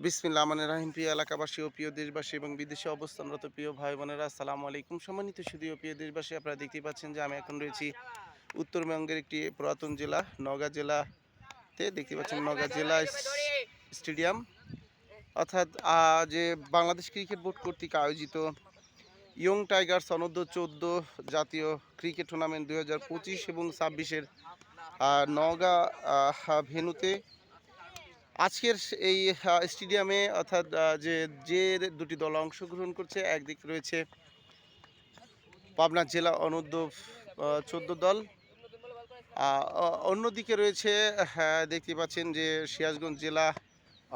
বিসমিল্লাহ রহমানির রহিম। প্রিয় এলাকাবাসী ও প্রিয় দেশবাসী এবং বিদেশে অবস্থানরত প্রিয় ভাই বোনেরা, আসসালামু আলাইকুম। সম্মানিত সুধী ও প্রিয় দেশবাসী, আপনারা দেখতেই পাচ্ছেন যে আমি এখন রয়েছি উত্তরবঙ্গের একটি পুরাতন জেলা নওগাঁ জেলাতে। দেখতে পাচ্ছেন নওগাঁ জেলা স্টেডিয়াম, অর্থাৎ যে বাংলাদেশ ক্রিকেট বোর্ড কর্তৃক আয়োজিত ইয়ং টাইগার্স অনূর্ধ্ব 14 জাতীয় ক্রিকেট টুর্নামেন্ট 2025 এবং 26-এর নওগাঁ ভেন্যুতে আজকের এই স্টেডিয়ামে, অর্থাৎ যে দুটি দল অংশগ্রহণ করছে, একদিকে রয়েছে পাবনা জেলা অনূর্ধ্ব 14 দল, অন্যদিকে রয়েছে দেখতে পাচ্ছেন যে সিরাজগঞ্জ জেলা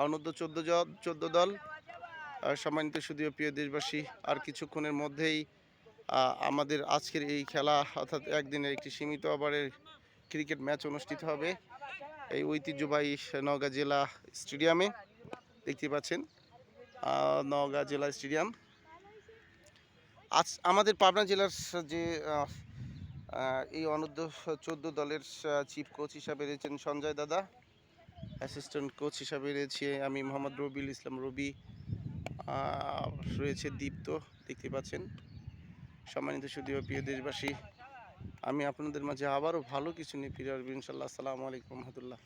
অনূর্ধ্ব 14 দল। সম্মানিত সুধীয় প্রিয় দেশবাসী, আর কিছুক্ষণের মধ্যেই আমাদের আজকের এই খেলা, অর্থাৎ একদিনের একটি সীমিত ওভারের ক্রিকেট ম্যাচ অনুষ্ঠিত হবে এই ঐতিহ্যবাহী নওগাঁ জেলা স্টেডিয়ামে। দেখতে পাচ্ছেন নওগাঁ জেলা স্টেডিয়াম। আজ আমাদের পাবনা জেলার যে এই অনূর্ধ্ব 14 দলের চিফ কোচ হিসাবে রয়েছেন সঞ্জয় দাদা, অ্যাসিস্ট্যান্ট কোচ হিসাবে রয়েছে আমি মোহাম্মদ রবিউল ইসলাম রবি, রয়েছে দীপ্ত। দেখতে পাচ্ছেন সম্মানিত সুধীয় প্রিয় দেশবাসী, আমি আপনাদের মাঝে আবারও ভালো কিছু নিয়ে ফিরে আসবো ইনশাল্লাহ। আসসালামু আলাইকুম রহমতুল্লাহ।